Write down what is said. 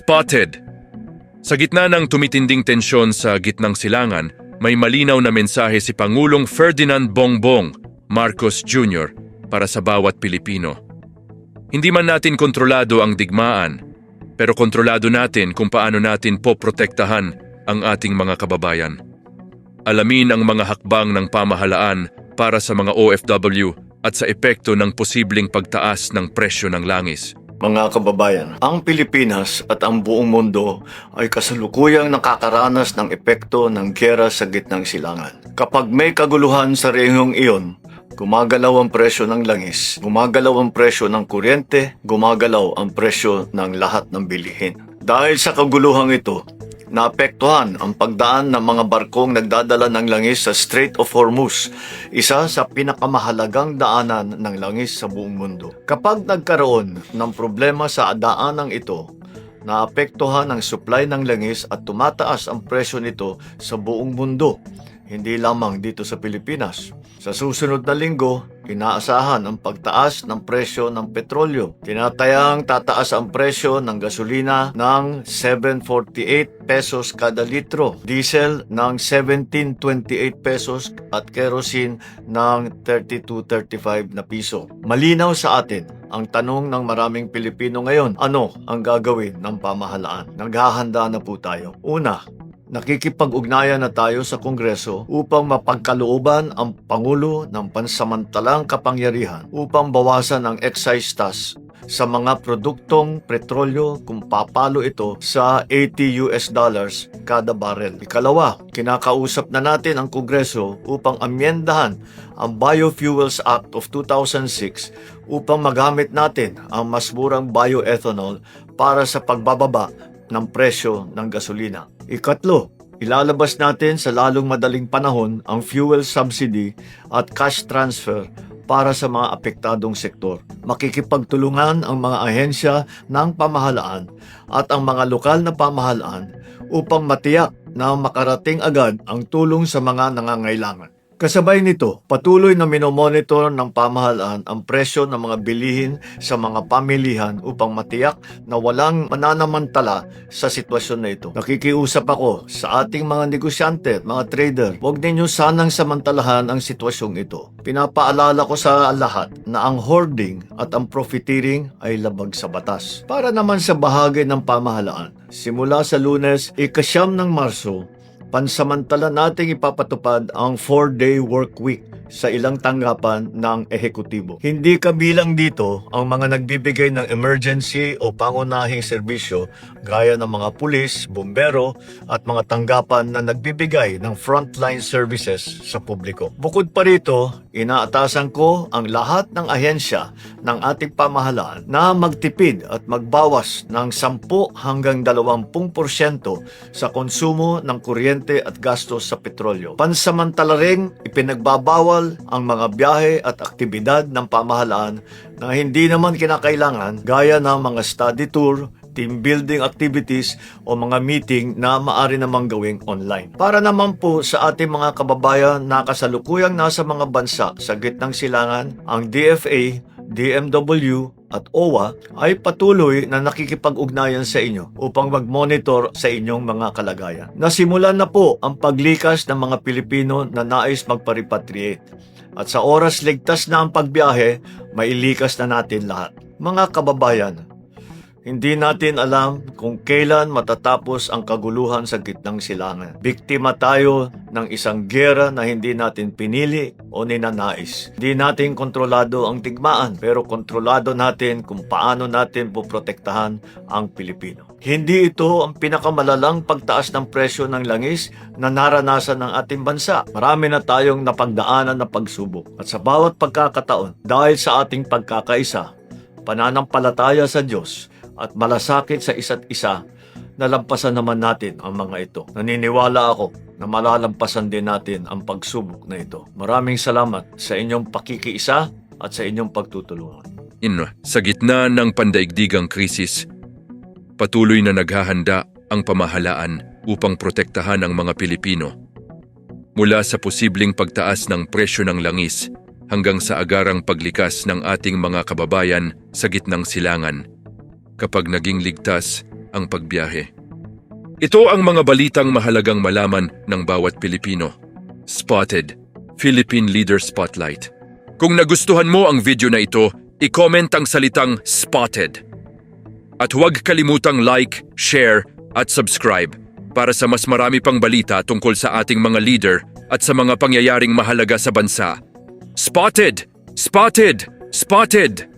Spotted! Sa gitna ng tumitinding tensyon sa gitnang silangan, may malinaw na mensahe si Pangulong Ferdinand Bongbong Marcos Jr. para sa bawat Pilipino. Hindi man natin kontrolado ang digmaan, pero kontrolado natin kung paano natin poprotektahan ang ating mga kababayan. Alamin ang mga hakbang ng pamahalaan para sa mga OFW at sa epekto ng posibleng pagtaas ng presyo ng langis. Mga kababayan, ang Pilipinas at ang buong mundo ay kasalukuyang nakakaranas ng epekto ng giyera sa gitnang silangan. Kapag may kaguluhan sa rehiyong iyon, gumagalaw ang presyo ng langis, gumagalaw ang presyo ng kuryente, gumagalaw ang presyo ng lahat ng bilihin. Dahil sa kaguluhang ito, naapektuhan ang pagdaan ng mga barkong nagdadala ng langis sa Strait of Hormuz, isa sa pinakamahalagang daanan ng langis sa buong mundo. Kapag nagkaroon ng problema sa daanang ito, naapektuhan ang supply ng langis at tumataas ang presyo nito sa buong mundo, hindi lamang dito sa Pilipinas. Sa susunod na linggo, inaasahan ang pagtaas ng presyo ng petrolyo. Tinatayang tataas ang presyo ng gasolina ng 7.48 pesos kada litro, diesel ng 17.28 pesos at kerosene ng 32.35 na piso. Malinaw sa atin ang tanong ng maraming Pilipino ngayon, ano ang gagawin ng pamahalaan? Naghahanda na po tayo. Una, nakikipag-ugnayan na tayo sa Kongreso upang mapagkalooban ang Pangulo ng pansamantalang kapangyarihan upang bawasan ang excise tax sa mga produktong petrolyo kung papalo ito sa $80 kada barrel. Ikalawa, kinakausap na natin ang Kongreso upang amyendahan ang Biofuels Act of 2006 upang magamit natin ang mas murang bioethanol para sa pagbababa ng presyo ng gasolina. Ikatlo, ilalabas natin sa lalong madaling panahon ang fuel subsidy at cash transfer para sa mga apektadong sektor. Makikipagtulungan ang mga ahensya ng pamahalaan at ang mga lokal na pamahalaan upang matiyak na makarating agad ang tulong sa mga nangangailangan. Kasabay nito, patuloy na minomonitor ng pamahalaan ang presyo ng mga bilihin sa mga pamilihan upang matiyak na walang mananamantala sa sitwasyon na ito. Nakikiusap ako sa ating mga negosyante, mga trader, huwag ninyo sanang samantalahan ang sitwasyong ito. Pinapaalala ko sa lahat na ang hoarding at ang profiteering ay labag sa batas. Para naman sa bahagi ng pamahalaan, simula sa Lunes, 9 ng Marso, pansamantala nating ipapatupad ang 4-day work week sa ilang tanggapan ng ehekutibo. Hindi kabilang dito ang mga nagbibigay ng emergency o pangunahing serbisyo gaya ng mga pulis, bumbero at mga tanggapan na nagbibigay ng frontline services sa publiko. Bukod pa rito, inaatasan ko ang lahat ng ahensya ng ating pamahalaan na magtipid at magbawas ng 10 hanggang 20% sa konsumo ng kuryente at gastos sa petrolyo. Pansamantala ring ipinagbabawal ang mga biyahe at aktibidad ng pamahalaan na hindi naman kinakailangan gaya ng mga study tour, team building activities o mga meeting na maaari namang gawing online. Para naman po sa ating mga kababayan na kasalukuyang nasa mga bansa sa gitnang silangan, ang DFA, DMW at OWA ay patuloy na nakikipag-ugnayan sa inyo upang mag-monitor sa inyong mga kalagayan. Nasimulan na po ang paglikas ng mga Pilipino na nais magpa-repatriate. At sa oras ligtas na ang pagbiyahe, mailikas na natin lahat. Mga kababayan, hindi natin alam kung kailan matatapos ang kaguluhan sa gitnang silangan. Biktima tayo ng isang giyera na hindi natin pinili o ninanais. Hindi natin kontrolado ang digmaan, pero kontrolado natin kung paano natin poprotektahan ang Pilipino. Hindi ito ang pinakamalalang pagtaas ng presyo ng langis na naranasan ng ating bansa. Marami na tayong napagdaanan na pagsubok. At sa bawat pagkakataon, dahil sa ating pagkakaisa, pananampalataya sa Diyos, at malasakit sa isa't isa, nalampasan naman natin ang mga ito. Naniniwala ako na malalampasan din natin ang pagsubok na ito. Maraming salamat sa inyong pakikiisa at sa inyong pagtutulungan. Sa gitna ng pandaigdigang krisis, patuloy na naghahanda ang pamahalaan upang protektahan ang mga Pilipino. Mula sa posibleng pagtaas ng presyo ng langis hanggang sa agarang paglikas ng ating mga kababayan sa gitnang silangan. Kapag naging ligtas ang pagbiyahe. Ito ang mga balitang mahalagang malaman ng bawat Pilipino. Spotted, Philippine Leader Spotlight. Kung nagustuhan mo ang video na ito, i-comment ang salitang spotted. At huwag kalimutang like, share at subscribe para sa mas marami pang balita tungkol sa ating mga leader at sa mga pangyayaring mahalaga sa bansa. Spotted! Spotted! Spotted!